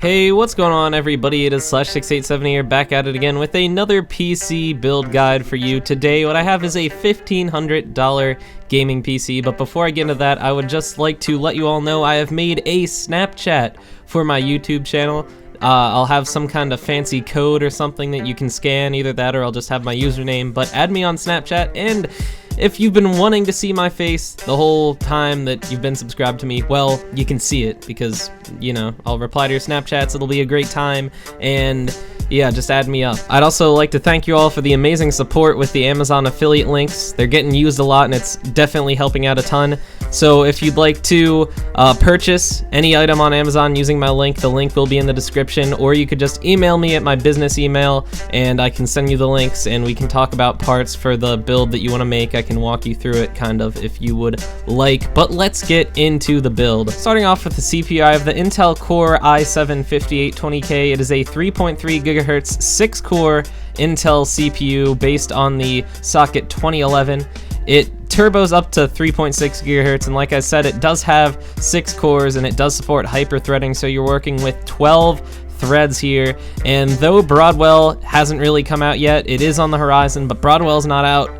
Hey, what's going on everybody? It is Slash687 here, back at it again with another PC build guide for you. Today what I have is a $1,500 gaming PC, but before I get into that, I would just like to let you all know I have made a Snapchat for my YouTube channel. I'll have some kind of fancy code or something that you can scan, either that or I'll just have my username, but add me on Snapchat. And if you've been wanting to see my face the whole time that you've been subscribed to me, well, you can see it because, you know, I'll reply to your Snapchats, it'll be a great time, and yeah, just add me up. I'd also like to thank you all for the amazing support with the Amazon affiliate links. They're getting used a lot and it's definitely helping out a ton. So if you'd like to purchase any item on Amazon using my link, the link will be in the description, or you could just email me at my business email and I can send you the links and we can talk about parts for the build that you want to make. I can walk you through it kind of if you would like, but let's get into the build. Starting off with the CPU, I have the Intel Core i7-5820K. It is a 3.3 GHz 6-core Intel CPU based on the socket 2011. It turbos up to 3.6 GHz, and like I said, it does have 6 cores and it does support hyper-threading, so you're working with 12 threads here. And though Broadwell hasn't really come out yet, it is on the horizon, but Broadwell's not out.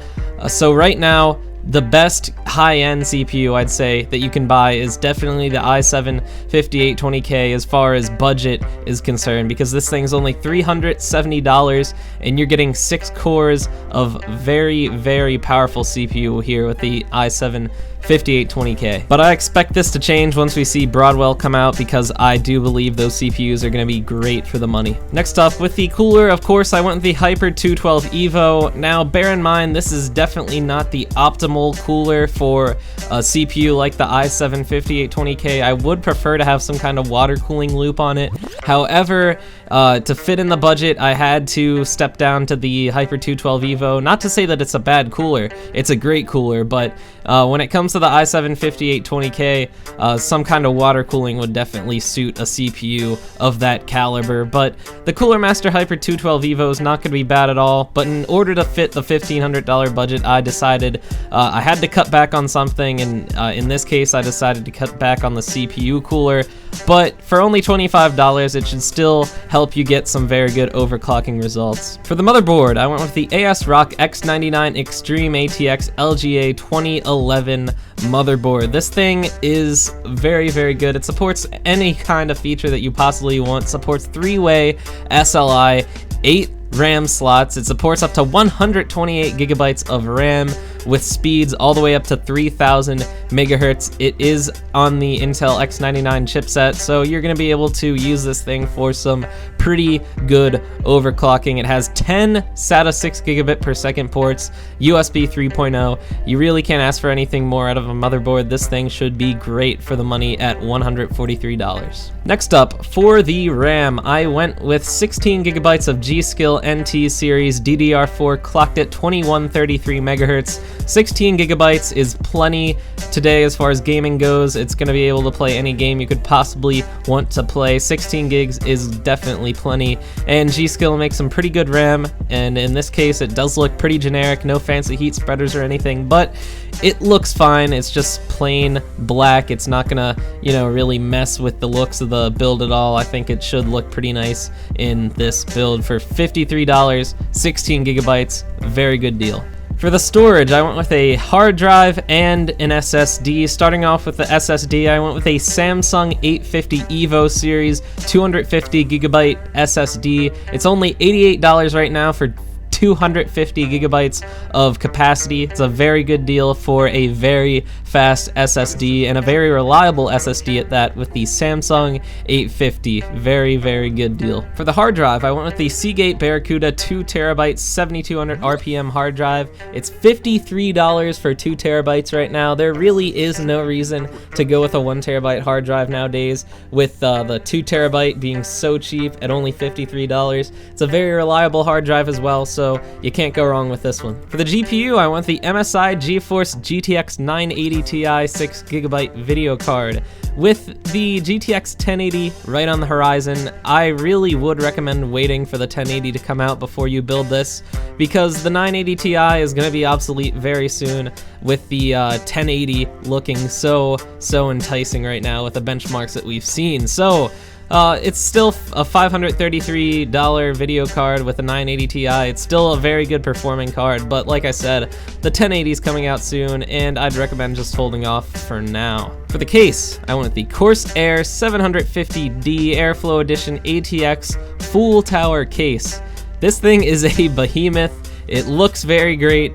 So right now, the best high-end CPU I'd say that you can buy is definitely the i7-5820K as far as budget is concerned, because this thing's only $370 and you're getting 6 cores of very, very powerful CPU here with the i7-5820K. But I expect this to change once we see Broadwell come out, because I do believe those CPUs are going to be great for the money. Next up, with the cooler, of course, I went with the Hyper 212 Evo. Now, bear in mind, this is definitely not the optimal cooler for a CPU like the i7-5820K. I would prefer to have some kind of water cooling loop on it. However, to fit in the budget, I had to step down to the Hyper 212 Evo. Not to say that it's a bad cooler, it's a great cooler, but when it comes to the i7-5820K, some kind of water cooling would definitely suit a CPU of that caliber. But the Cooler Master Hyper 212 Evo is not going to be bad at all, but in order to fit the $1,500 budget, I decided I had to cut back on something, and in this case I decided to cut back on the CPU cooler. But for only $25, it should still help you get some very good overclocking results. For the motherboard, I went with the ASRock X99 Extreme ATX LGA 2011 motherboard. This thing is very, very good. It supports any kind of feature that you possibly want. It supports 3-way SLI, 8 RAM slots. It supports up to 128 gigabytes of RAM with speeds all the way up to 3000 megahertz. It is on the Intel X99 chipset, so you're going to be able to use this thing for some pretty good overclocking. It has 10 SATA 6 gigabit per second ports, USB 3.0. You really can't ask for anything more out of a motherboard. This thing should be great for the money at $143. Next up, for the RAM, I went with 16 gigabytes of G.SKILL NT series DDR4 clocked at 2133 megahertz. 16 gigabytes is plenty today as far as gaming goes. It's going to be able to play any game you could possibly want to play. 16 gigs is definitely plenty, and G.SKILL makes some pretty good RAM, and in this case it does look pretty generic, no fancy heat spreaders or anything, but it looks fine. It's just plain black. It's not gonna, you know, really mess with the looks of the build at all. I think it should look pretty nice in this build for $53, 16 gigabytes, very good deal. For the storage, I went with a hard drive and an SSD. Starting off with the SSD, I went with a Samsung 850 EVO series 250 gigabyte SSD. It's only $88 right now for 250 gigabytes of capacity. It's a very good deal for a very fast SSD, and a very reliable SSD at that, with the Samsung 850. Very, very good deal. For the hard drive, I went with the Seagate Barracuda 2TB 7200 RPM hard drive. It's $53 for 2 terabytes right now. There really is no reason to go with a 1 terabyte hard drive nowadays, with the 2 terabyte being so cheap at only $53. It's a very reliable hard drive as well, so you can't go wrong with this one. For the GPU, I went with the MSI Geforce GTX 980 Ti 6GB video card. With the GTX 1080 right on the horizon, I really would recommend waiting for the 1080 to come out before you build this, because the 980 Ti is going to be obsolete very soon, with the 1080 looking so enticing right now with the benchmarks that we've seen. So It's still a $533 video card with a 980 Ti. It's still a very good performing card, but like I said, the 1080 is coming out soon, and I'd recommend just holding off for now. For the case, I went with the Corsair 750D Airflow Edition ATX Full Tower case. This thing is a behemoth. It looks very great,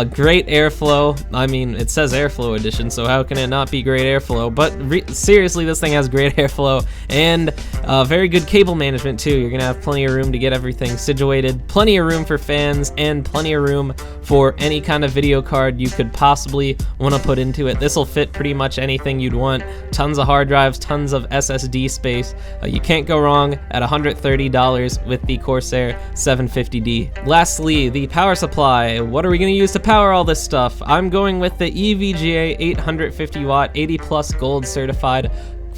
great airflow. I mean, it says airflow edition, so how can it not be great airflow? But seriously, this thing has great airflow and very good cable management too. You're gonna have plenty of room to get everything situated, plenty of room for fans, and plenty of room for any kind of video card you could possibly want to put into it. This will fit pretty much anything you'd want. Tons of hard drives, tons of SSD space. You can't go wrong at $130 with the Corsair 750D. Lastly, the power supply. What are we going to use to power all this stuff? I'm going with the EVGA 850 watt 80 plus gold certified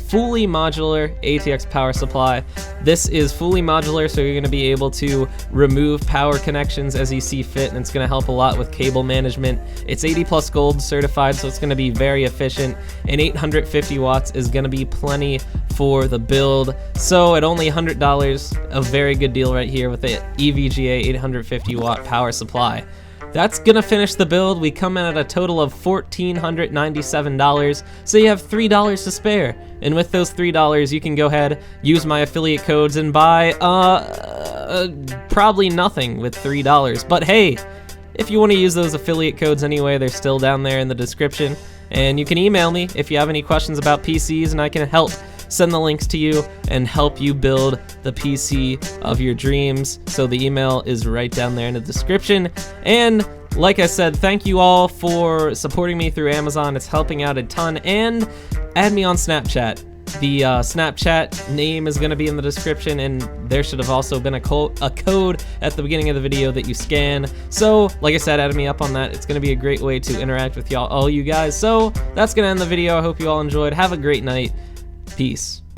fully modular ATX power supply. This is fully modular, so you're going to be able to remove power connections as you see fit, and it's going to help a lot with cable management. It's 80 plus gold certified, so it's going to be very efficient, and 850 watts is going to be plenty for the build. So at only $100, a very good deal right here with the EVGA 850 watt power supply. That's gonna finish the build. We come in at a total of $1,497, so you have $3 to spare. And with those $3, you can go ahead, use my affiliate codes, and buy probably nothing with $3. But hey, if you want to use those affiliate codes anyway, they're still down there in the description. And you can email me if you have any questions about PCs, and I can help send the links to you and help you build the PC of your dreams. So the email is right down there in the description. And like I said, thank you all for supporting me through Amazon. It's helping out a ton. And add me on Snapchat. The Snapchat name is going to be in the description, and there should have also been a code at the beginning of the video that you scan. So, like I said, add me up on that. It's going to be a great way to interact with all you guys. So, that's going to end the video. I hope you all enjoyed. Have a great night. Peace.